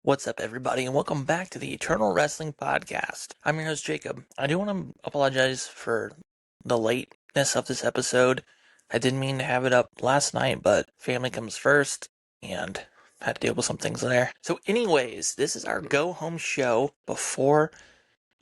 What's up, everybody, and welcome back to the Eternal Wrestling Podcast. I'm your host, Jacob. I do want to apologize for the lateness of this episode. I didn't mean to have it up last night, but family comes first, and I had to deal with some things there. So anyways, this is our go-home show before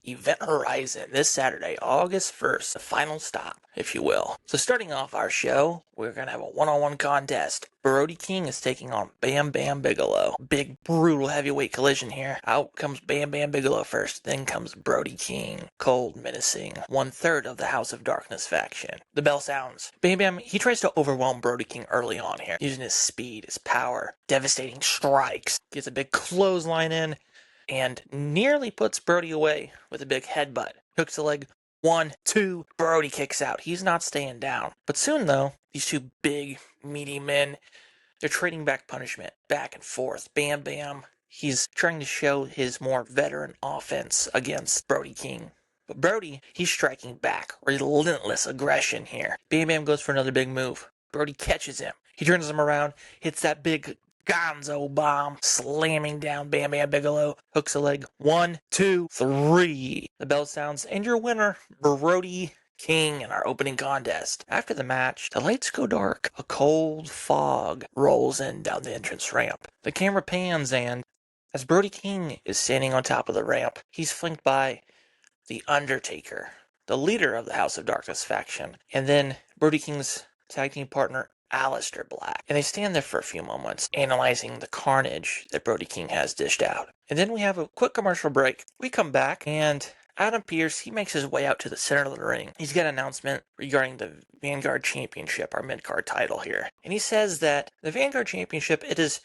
Event Horizon this Saturday, August 1st, the final stop, if you will. So starting off our show, we're going to have a one-on-one contest. Brody King is taking on Bam Bigelow. Big, brutal heavyweight collision here. Out comes Bam Bigelow first, then comes Brody King. Cold, menacing, 1/3 of the House of Darkness faction. The bell sounds. Bam, he tries to overwhelm Brody King early on here, using his speed, his power, devastating strikes. Gets a big clothesline in, and nearly puts Brody away with a big headbutt. Hooks the leg. 1, 2. Brody kicks out. He's not staying down. But soon, though, these two big, meaty men, they're trading back punishment, back and forth. Bam, he's trying to show his more veteran offense against Brody King. But Brody, he's striking back. Relentless aggression here. Bam goes for another big move. Brody catches him. He turns him around, hits that big Gonzo bomb, slamming down Bam Bigelow. Hooks a leg. 1, 2, 3. The bell sounds, and your winner, Brody King, in our opening contest. After the match, the lights go dark. A cold fog rolls in down the entrance ramp. The camera pans, and as Brody King is standing on top of the ramp, he's flanked by The Undertaker, the leader of the House of Darkness faction, and then Brody King's tag team partner, Aleister Black. And they stand there for a few moments, analyzing the carnage that Brody King has dished out. And then we have a quick commercial break. We come back, and Adam Pearce, he makes his way out to the center of the ring. He's got an announcement regarding the Vanguard Championship, our mid-card title here. And he says that the Vanguard Championship, it is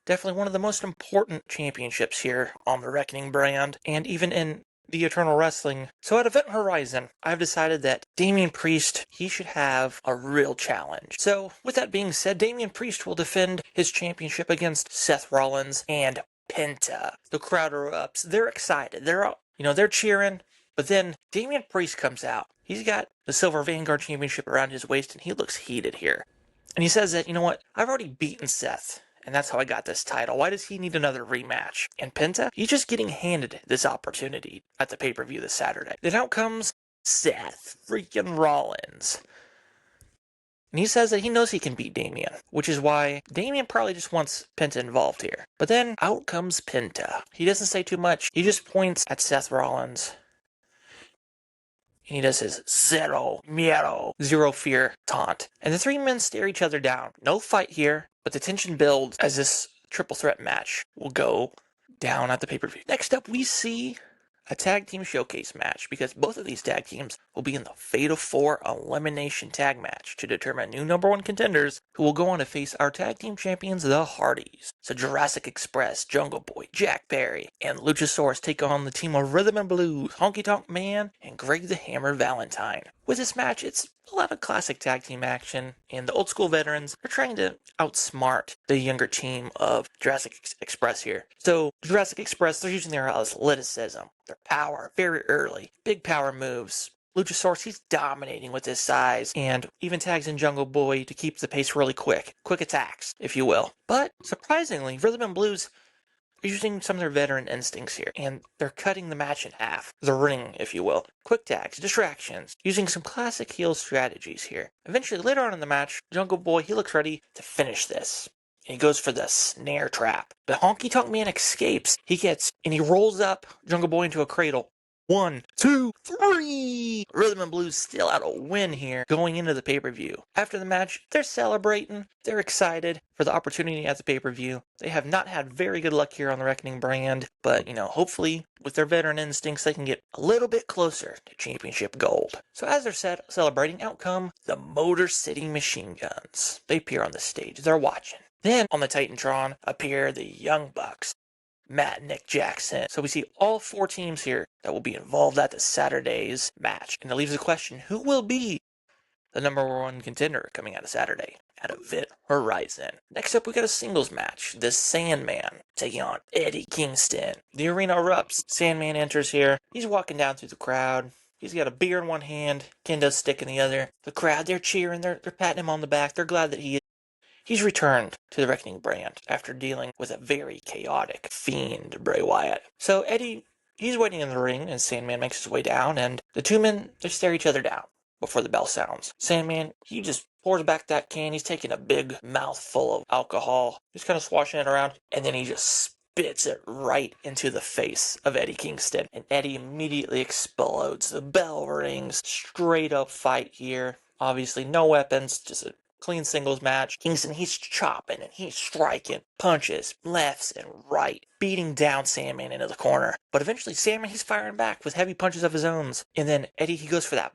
definitely one of the most important championships here on the Reckoning brand, and even in the Eternal Wrestling. So at Event Horizon, I've decided that Damian Priest, he should have a real challenge. So with that being said, Damian Priest will defend his championship against Seth Rollins and Penta. The crowd erupts. They're excited. They're cheering. But then Damian Priest comes out. He's got the Silver Vanguard Championship around his waist, and he looks heated here. And he says that, I've already beaten Seth, and that's how I got this title. Why does he need another rematch? And Penta, he's just getting handed this opportunity at the pay-per-view this Saturday. Then out comes Seth freaking Rollins. And he says that he knows he can beat Damian, which is why Damian probably just wants Penta involved here. But then out comes Penta. He doesn't say too much. He just points at Seth Rollins. And he does his zero miedo, zero fear taunt. And the three men stare each other down. No fight here, but the tension builds as this triple threat match will go down at the pay-per-view. Next up, we see a tag team showcase match, because both of these tag teams will be in the Fatal 4 elimination tag match to determine new number one contenders who will go on to face our tag team champions, the Hardys. So Jurassic Express, Jungle Boy, Jack Perry, and Luchasaurus take on the team of Rhythm and Blues, Honky Tonk Man, and Greg the Hammer Valentine. With this match, it's a lot of classic tag team action, and the old school veterans are trying to outsmart the younger team of Jurassic Express here. So Jurassic Express, they're using their athleticism, their power very early, big power moves. Luchasaurus, he's dominating with his size, and even tags in Jungle Boy to keep the pace really quick attacks, if you will. But surprisingly, Rhythm and Blues are using some of their veteran instincts here, and they're cutting the match in half. The ring, if you will. Quick tags, distractions, using some classic heel strategies here. Eventually, later on in the match, Jungle Boy, he looks ready to finish this. And he goes for the snare trap. But Honky Tonk Man escapes. He rolls up Jungle Boy into a cradle. 1, 2, 3! Rhythm and Blues still out a win here going into the pay-per-view. After the match, they're celebrating. They're excited for the opportunity at the pay-per-view. They have not had very good luck here on the Reckoning brand, but, hopefully with their veteran instincts, they can get a little bit closer to championship gold. So as they're celebrating, out come the Motor City Machine Guns. They appear on the stage. They're watching. Then on the Titantron appear the Young Bucks, Matt and Nick Jackson. So we see all four teams here that will be involved at the Saturday's match. And it leaves the question, who will be the number one contender coming out of Saturday at Event Horizon? Next up, we got a singles match. The Sandman taking on Eddie Kingston. The arena erupts. Sandman enters here. He's walking down through the crowd. He's got a beer in one hand, Kendo's stick in the other. The crowd, they're cheering. They're patting him on the back. They're glad that he's returned to the Reckoning brand after dealing with a very chaotic Fiend Bray Wyatt. So Eddie, he's waiting in the ring, and Sandman makes his way down, and the two men, they stare each other down before the bell sounds. Sandman, he just pours back that can. He's taking a big mouthful of alcohol, just kind of swashing it around, and then he just spits it right into the face of Eddie Kingston. And Eddie immediately explodes. The bell rings. Straight up fight here. Obviously, no weapons, just a clean singles match. Kingston, he's chopping and he's striking punches lefts and right, beating down Sandman into the corner. But eventually Sandman, he's firing back with heavy punches of his own. And then Eddie, he goes for that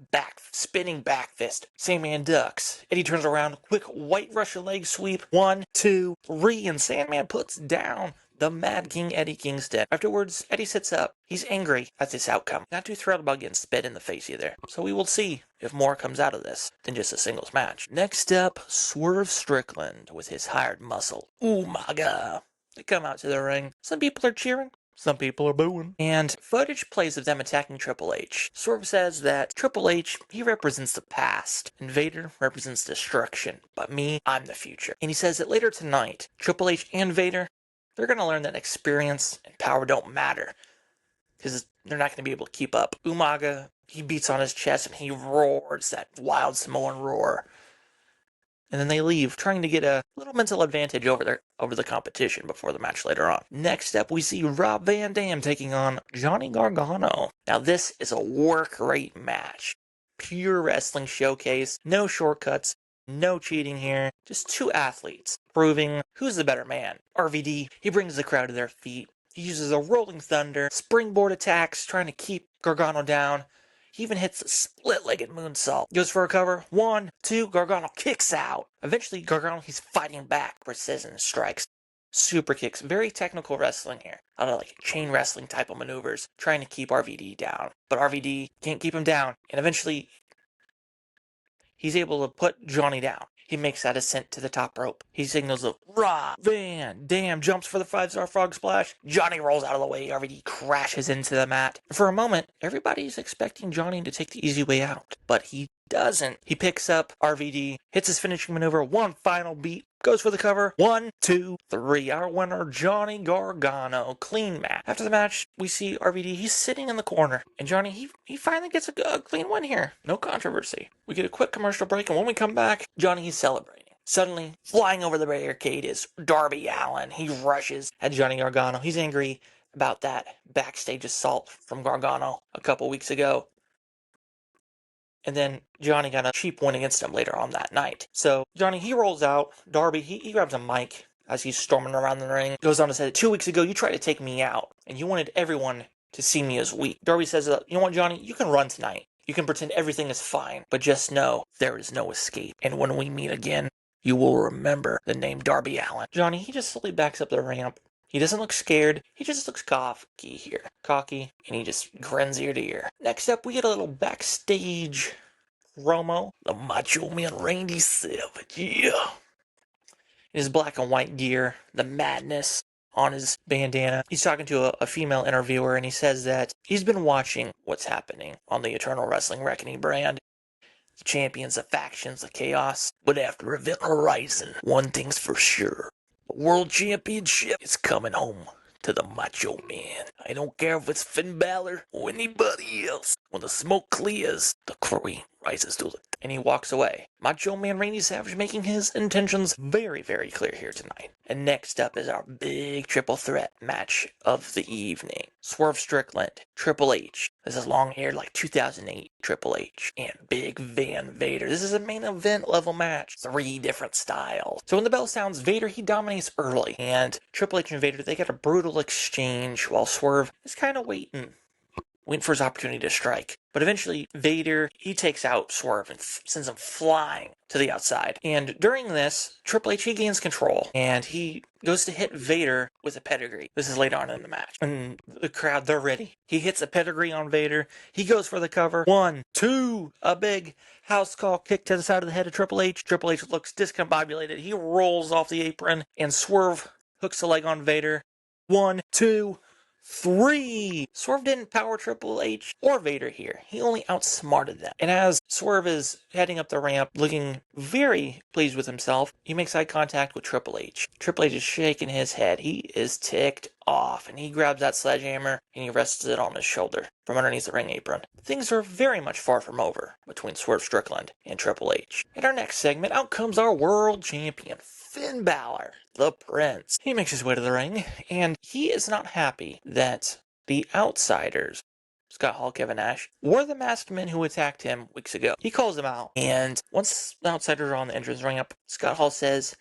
spinning back fist. Sandman ducks. Eddie turns around, quick white Russian leg sweep. 1, 2, 3, and Sandman puts down the Mad King Eddie Kingston. Afterwards, Eddie sits up. He's angry at this outcome. Not too thrilled about getting spit in the face either. So we will see if more comes out of this than just a singles match. Next up, Swerve Strickland with his hired muscle, Umaga. They come out to the ring. Some people are cheering. Some people are booing. And footage plays of them attacking Triple H. Swerve says that Triple H, he represents the past, and Vader represents destruction. But me, I'm the future. And he says that later tonight, Triple H and Vader, they're going to learn that experience and power don't matter, because they're not going to be able to keep up. Umaga, he beats on his chest and he roars that wild Samoan roar. And then they leave, trying to get a little mental advantage over the competition before the match later on. Next up, we see Rob Van Dam taking on Johnny Gargano. Now this is a work rate match. Pure wrestling showcase, no shortcuts, no cheating here. Just two athletes proving who's the better man. RVD, he brings the crowd to their feet. He uses a rolling thunder, springboard attacks, trying to keep Gargano down. He even hits a split-legged moonsault. Goes for a cover. 1, 2, Gargano kicks out. Eventually, Gargano, he's fighting back. Precision strikes. Super kicks. Very technical wrestling here. A lot of like chain wrestling type of maneuvers. Trying to keep RVD down. But RVD can't keep him down. And eventually, he's able to put Johnny down. He makes that ascent to the top rope. He signals a Rob Van Dam, jumps for the 5-star frog splash. Johnny rolls out of the way. RVD crashes into the mat. For a moment, everybody's expecting Johnny to take the easy way out, but he doesn't. He picks up RVD, hits his finishing maneuver, one final beat, goes for the cover. 1, 2, 3. Our winner, Johnny Gargano. Clean match. After the match, we see RVD. He's sitting in the corner. And Johnny, he finally gets a clean win here. No controversy. We get a quick commercial break, and when we come back, Johnny, he's celebrating. Suddenly, flying over the barricade is Darby Allin. He rushes at Johnny Gargano. He's angry about that backstage assault from Gargano a couple weeks ago. And then Johnny got a cheap win against him later on that night. So Johnny, he rolls out. Darby, he grabs a mic as he's storming around the ring. Goes on to say, 2 weeks ago, you tried to take me out, and you wanted everyone to see me as weak. Darby says, you know what, Johnny? You can run tonight. You can pretend everything is fine, but just know there is no escape. And when we meet again, you will remember the name Darby Allin. Johnny, he just slowly backs up the ramp. He doesn't look scared. He just looks cocky here. Cocky, and he just grins ear to ear. Next up, we get a little backstage promo. The Macho Man Randy Savage, yeah. In his black and white gear, the madness on his bandana. He's talking to a female interviewer, and he says that he's been watching what's happening on the Eternal Wrestling Reckoning brand. The champions, the factions, the chaos. But after Event Horizon, one thing's for sure. The World Championship is coming home to the Macho Man. I don't care if it's Finn Bálor or anybody else. When the smoke clears, the queen rises to it. And he walks away. Macho Man Randy Savage making his intentions very, very clear here tonight. And next up is our big triple threat match of the evening. Swerve Strickland, Triple H. This is long hair like 2008 Triple H. And Big Van Vader. This is a main event level match. 3 different styles. So when the bell sounds, Vader, he dominates early. And Triple H and Vader, they get a brutal exchange while Swerve is kind of waiting for his opportunity to strike. But eventually, Vader, he takes out Swerve and sends him flying to the outside. And during this, Triple H, he gains control. And he goes to hit Vader with a pedigree. This is later on in the match. And the crowd, they're ready. He hits a pedigree on Vader. He goes for the cover. 1, 2, a big house call kick to the side of the head of Triple H. Triple H looks discombobulated. He rolls off the apron. And Swerve hooks a leg on Vader. 1, 2, 3. Swerve didn't power Triple H or Vader here. He only outsmarted them. And as Swerve is heading up the ramp, looking very pleased with himself, he makes eye contact with Triple H. Triple H is shaking his head. He is ticked off, and he grabs that sledgehammer and he rests it on his shoulder from underneath the ring apron. Things are very much far from over between Swerve Strickland and Triple H. In our next segment, out comes our world champion, Finn Bálor, the Prince. He makes his way to the ring, and he is not happy that the outsiders, Scott Hall, Kevin Nash, were the masked men who attacked him weeks ago. He calls them out, and once the outsiders are on the entrance ramp, Scott Hall says,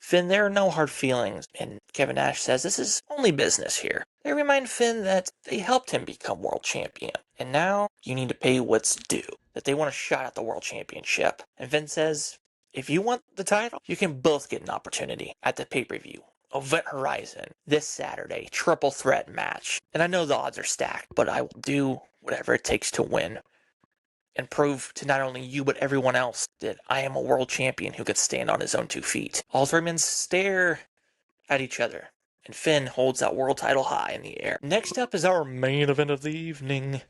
Finn, there are no hard feelings, and Kevin Nash says this is only business here. They remind Finn that they helped him become world champion, and now you need to pay what's due, that they want a shot at the world championship. And Finn says, if you want the title, you can both get an opportunity at the pay-per-view. Event Horizon, this Saturday, triple threat match. And I know the odds are stacked, but I will do whatever it takes to win and prove to not only you but everyone else that I am a world champion who could stand on his own 2 feet. All 3 men stare at each other, and Finn holds that world title high in the air. Next up is our main event of the evening.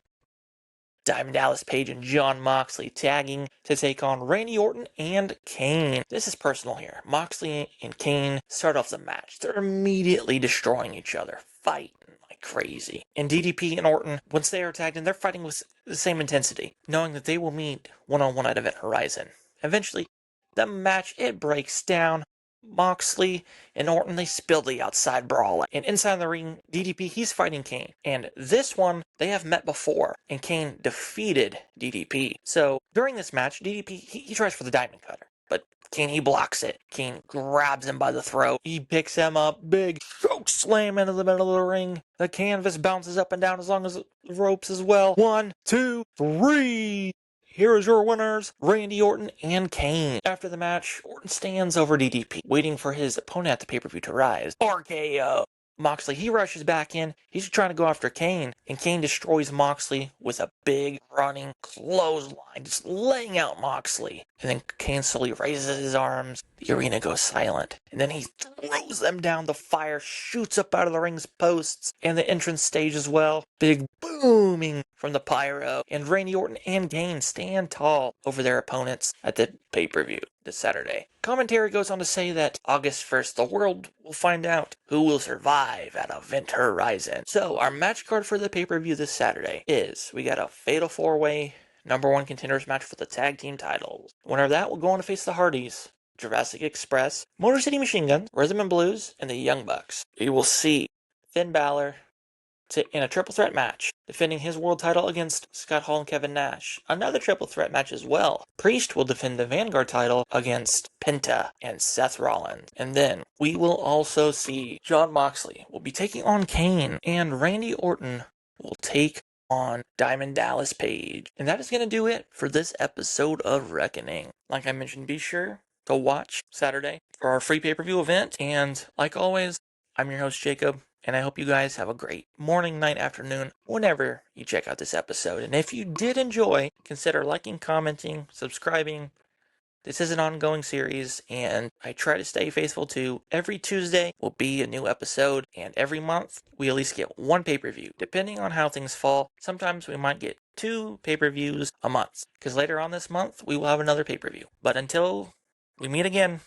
Diamond Dallas Page and Jon Moxley tagging to take on Randy Orton and Kane. This is personal here. Moxley and Kane start off the match. They're immediately destroying each other, fighting like crazy. And DDP and Orton, once they are tagged in, they're fighting with the same intensity, knowing that they will meet one-on-one at Event Horizon. Eventually, the match, it breaks down. Moxley and Orton, they spill the outside brawl. And inside the ring, DDP, he's fighting Kane. And this one, they have met before, and Kane defeated DDP. So during this match, DDP, he tries for the diamond cutter, but Kane, he blocks it. Kane grabs him by the throat. He picks him up, big choke slam into the middle of the ring. The canvas bounces up and down as long as the ropes as well. 1, 2, 3. Here is your winners, Randy Orton and Kane. After the match, Orton stands over DDP, waiting for his opponent at the pay-per-view to rise. RKO. Moxley, he rushes back in. He's trying to go after Kane, and Kane destroys Moxley with a big running clothesline, just laying out Moxley. And then Kane slowly raises his arms. The arena goes silent, and then he throws them down. The fire shoots up out of the ring's posts and the entrance stage as well. Big booming from the pyro, and Randy Orton and Kane stand tall over their opponents at the pay-per-view this Saturday. Commentary goes on to say that August 1st, the world will find out who will survive at Event Horizon. So, our match card for the pay-per-view this Saturday is, we got a Fatal 4-Way #1 contenders match for the tag team titles. The winner of that will go on to face the Hardys, Jurassic Express, Motor City Machine Guns, Rhythm and Blues, and the Young Bucks. We will see Finn Bálor in a triple threat match, defending his world title against Scott Hall and Kevin Nash. Another triple threat match as well. Priest will defend the Vanguard title against Penta and Seth Rollins. And then we will also see Jon Moxley will be taking on Kane, and Randy Orton will take on Diamond Dallas Page. And that is going to do it for this episode of Reckoning. Like I mentioned, be sure to watch Saturday for our free pay-per-view event. And like always, I'm your host, Jacob. And I hope you guys have a great morning, night, afternoon, whenever you check out this episode. And if you did enjoy, consider liking, commenting, subscribing. This is an ongoing series, and I try to stay faithful to every Tuesday will be a new episode, and every month we at least get 1 pay-per-view. Depending on how things fall, sometimes we might get 2 pay-per-views a month, because later on this month we will have another pay-per-view. But until we meet again,